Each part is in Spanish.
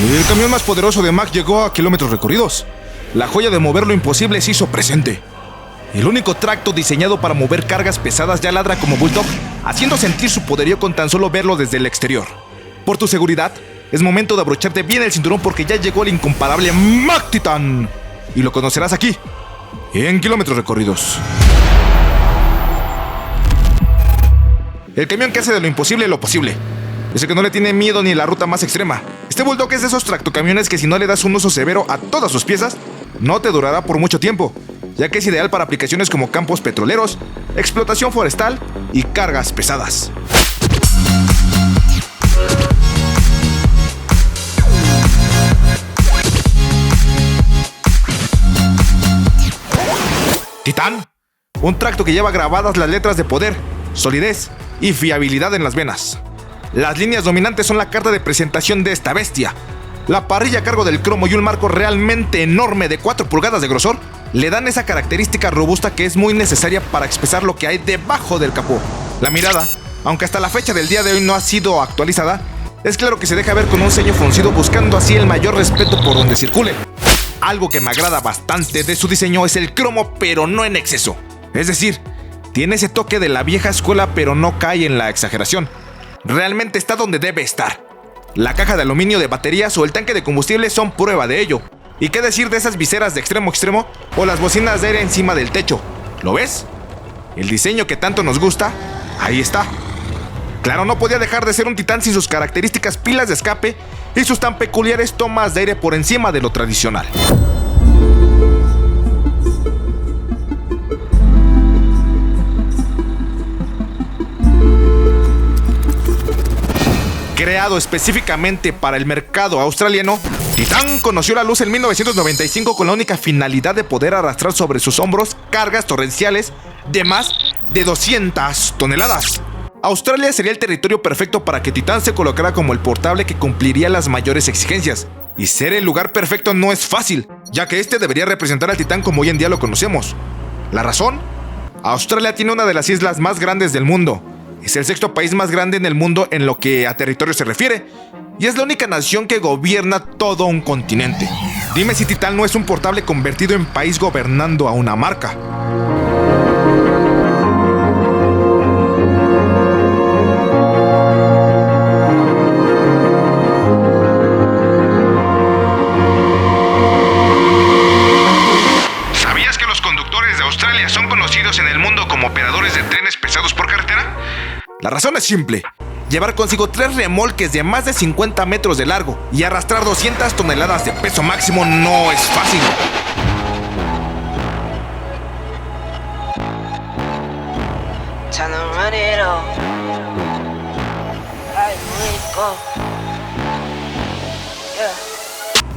El camión más poderoso de Mack llegó a kilómetros recorridos. La joya de mover lo imposible se hizo presente. El único tracto diseñado para mover cargas pesadas ya ladra como Bulldog, haciendo sentir su poderío con tan solo verlo desde el exterior. Por tu seguridad, es momento de abrocharte bien el cinturón porque ya llegó el incomparable Mack Titan. Y lo conocerás aquí, en kilómetros recorridos. El camión que hace de lo imposible lo posible. Ese que no le tiene miedo ni la ruta más extrema. Este Bulldog es de esos tractocamiones que si no le das un uso severo a todas sus piezas, no te durará por mucho tiempo, ya que es ideal para aplicaciones como campos petroleros, explotación forestal y cargas pesadas. Titán, un tracto que lleva grabadas las letras de poder, solidez y fiabilidad en las venas. Las líneas dominantes son la carta de presentación de esta bestia. La parrilla a cargo del cromo y un marco realmente enorme de 4 pulgadas de grosor le dan esa característica robusta que es muy necesaria para expresar lo que hay debajo del capó. La mirada, aunque hasta la fecha del día de hoy no ha sido actualizada, es claro que se deja ver con un ceño fruncido buscando así el mayor respeto por donde circule. Algo que me agrada bastante de su diseño es el cromo, pero no en exceso. Es decir, tiene ese toque de la vieja escuela, pero no cae en la exageración. Realmente está donde debe estar. La caja de aluminio de baterías o el tanque de combustible son prueba de ello. ¿Y qué decir de esas viseras de extremo a extremo o las bocinas de aire encima del techo? ¿Lo ves? El diseño que tanto nos gusta, ahí está. Claro, no podía dejar de ser un Titán sin sus características pilas de escape y sus tan peculiares tomas de aire por encima de lo tradicional. Creado específicamente para el mercado australiano, Titán conoció la luz en 1995 con la única finalidad de poder arrastrar sobre sus hombros cargas torrenciales de más de 200 toneladas. Australia sería el territorio perfecto para que Titán se colocara como el portable que cumpliría las mayores exigencias. Y ser el lugar perfecto no es fácil, ya que este debería representar al Titán como hoy en día lo conocemos. ¿La razón? Australia tiene una de las islas más grandes del mundo. Es el 6º país más grande en el mundo en lo que a territorio se refiere, y es la única nación que gobierna todo un continente. Dime si Titán no es un portable convertido en país gobernando a una marca. ¿Sabías que los conductores de Australia son conocidos en el mundo como operadores de trenes pesados por carretera? La razón es simple. Llevar consigo 3 remolques de más de 50 metros de largo y arrastrar 200 toneladas de peso máximo no es fácil.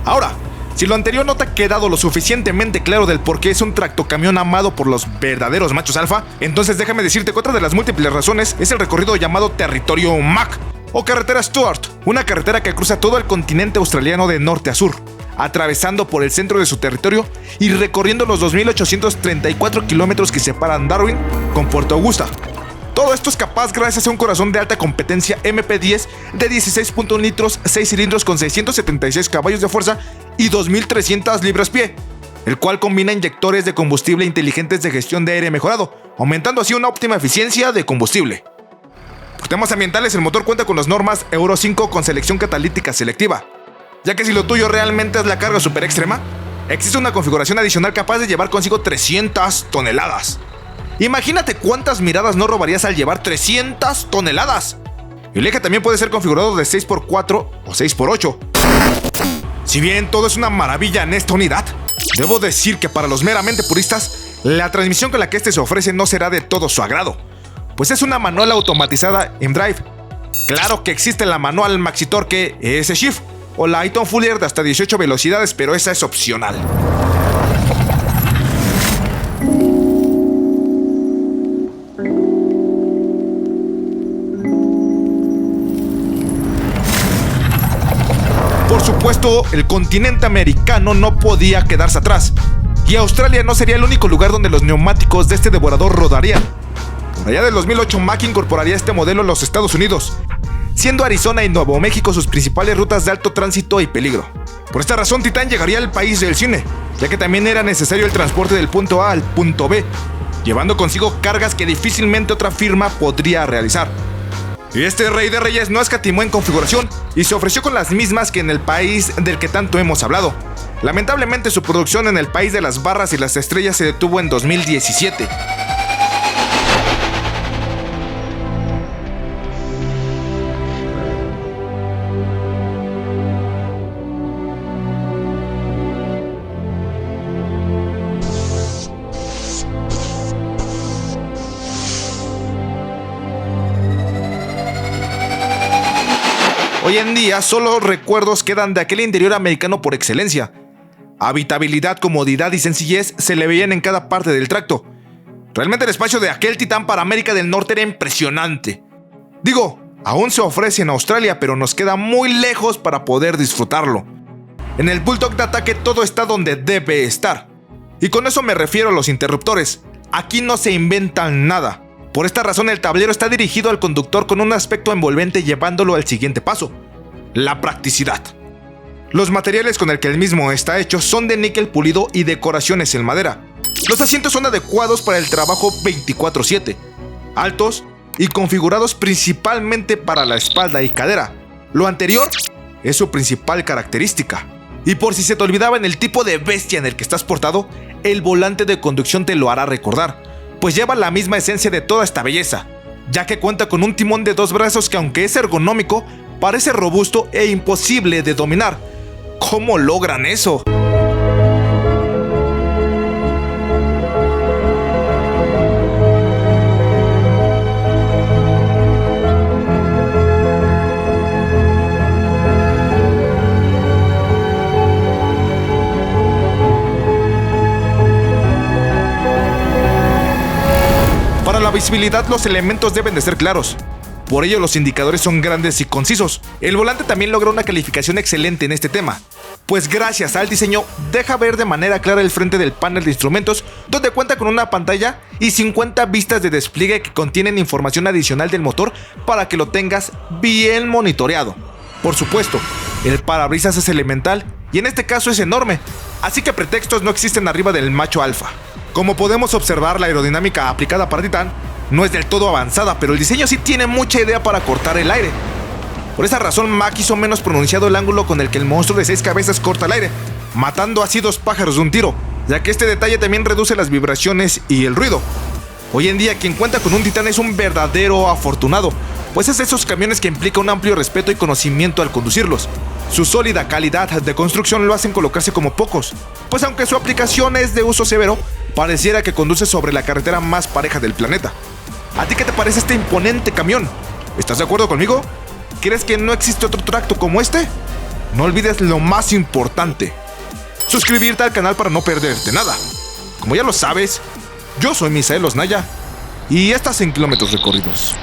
Ahora, si lo anterior no te ha quedado lo suficientemente claro del por qué es un tractocamión amado por los verdaderos machos alfa, entonces déjame decirte que otra de las múltiples razones es el recorrido llamado Territorio Mack o Carretera Stuart, una carretera que cruza todo el continente australiano de norte a sur, atravesando por el centro de su territorio y recorriendo los 2.834 kilómetros que separan Darwin con Puerto Augusta. Todo esto es capaz gracias a un corazón de alta competencia MP10 de 16.1 litros, 6 cilindros con 676 caballos de fuerza y 2.300 libras-pie, el cual combina inyectores de combustible inteligentes de gestión de aire mejorado, aumentando así una óptima eficiencia de combustible. Por temas ambientales, el motor cuenta con las normas Euro 5 con selección catalítica selectiva, ya que si lo tuyo realmente es la carga super extrema, existe una configuración adicional capaz de llevar consigo 300 toneladas. Imagínate cuántas miradas no robarías al llevar 300 toneladas. El eje también puede ser configurado de 6x4 o 6x8. Si bien todo es una maravilla en esta unidad, debo decir que para los meramente puristas, la transmisión con la que este se ofrece no será de todo su agrado, pues es una manual automatizada en drive. Claro que existe la manual Maxi-Torque ES-Shift o la Eaton Fuller de hasta 18 velocidades, pero esa es opcional. Por supuesto, el continente americano no podía quedarse atrás, y Australia no sería el único lugar donde los neumáticos de este devorador rodarían. Por allá del 2008, Mack incorporaría este modelo en los Estados Unidos, siendo Arizona y Nuevo México sus principales rutas de alto tránsito y peligro. Por esta razón, Titán llegaría al país del cine, ya que también era necesario el transporte del punto A al punto B, llevando consigo cargas que difícilmente otra firma podría realizar. Y este Rey de Reyes no escatimó en configuración y se ofreció con las mismas que en el país del que tanto hemos hablado. Lamentablemente, su producción en el país de las barras y las estrellas se detuvo en 2017. Hoy en día solo recuerdos quedan de aquel interior americano por excelencia. Habitabilidad, comodidad y sencillez se le veían en cada parte del tracto. Realmente el espacio de aquel Titán para América del Norte era impresionante. Digo, aún se ofrece en Australia, pero nos queda muy lejos para poder disfrutarlo. En el Bulldog de ataque todo está donde debe estar. Y con eso me refiero a los interruptores. Aquí no se inventan nada. Por esta razón el tablero está dirigido al conductor con un aspecto envolvente, llevándolo al siguiente paso: la practicidad. Los materiales con el que el mismo está hecho son de níquel pulido y decoraciones en madera. Los asientos son adecuados para el trabajo 24/7, altos y configurados principalmente para la espalda y cadera. Lo anterior es su principal característica. Y por si se te olvidaba en el tipo de bestia en el que estás portado, el volante de conducción te lo hará recordar, pues lleva la misma esencia de toda esta belleza, ya que cuenta con un timón de 2 brazos que, aunque es ergonómico, parece robusto e imposible de dominar. ¿Cómo logran eso? Para la visibilidad, los elementos deben de ser claros. Por ello, los indicadores son grandes y concisos. El volante también logra una calificación excelente en este tema, pues gracias al diseño deja ver de manera clara el frente del panel de instrumentos, donde cuenta con una pantalla y 50 vistas de despliegue que contienen información adicional del motor para que lo tengas bien monitoreado. Por supuesto, el parabrisas es elemental y en este caso es enorme, así que pretextos no existen arriba del macho alfa. Como podemos observar, la aerodinámica aplicada para Titán no es del todo avanzada, pero el diseño sí tiene mucha idea para cortar el aire. Por esa razón, Mack hizo menos pronunciado el ángulo con el que el monstruo de 6 cabezas corta el aire, matando así 2 pájaros de un tiro, ya que este detalle también reduce las vibraciones y el ruido. Hoy en día, quien cuenta con un Titán es un verdadero afortunado, pues es de esos camiones que implica un amplio respeto y conocimiento al conducirlos. Su sólida calidad de construcción lo hacen colocarse como pocos, pues aunque su aplicación es de uso severo, pareciera que conduce sobre la carretera más pareja del planeta. ¿A ti qué te parece este imponente camión? ¿Estás de acuerdo conmigo? ¿Crees que no existe otro tracto como este? No olvides lo más importante: suscribirte al canal para no perderte nada. Como ya lo sabes, yo soy Misael Osnaya y estás en Kilómetros Recorridos.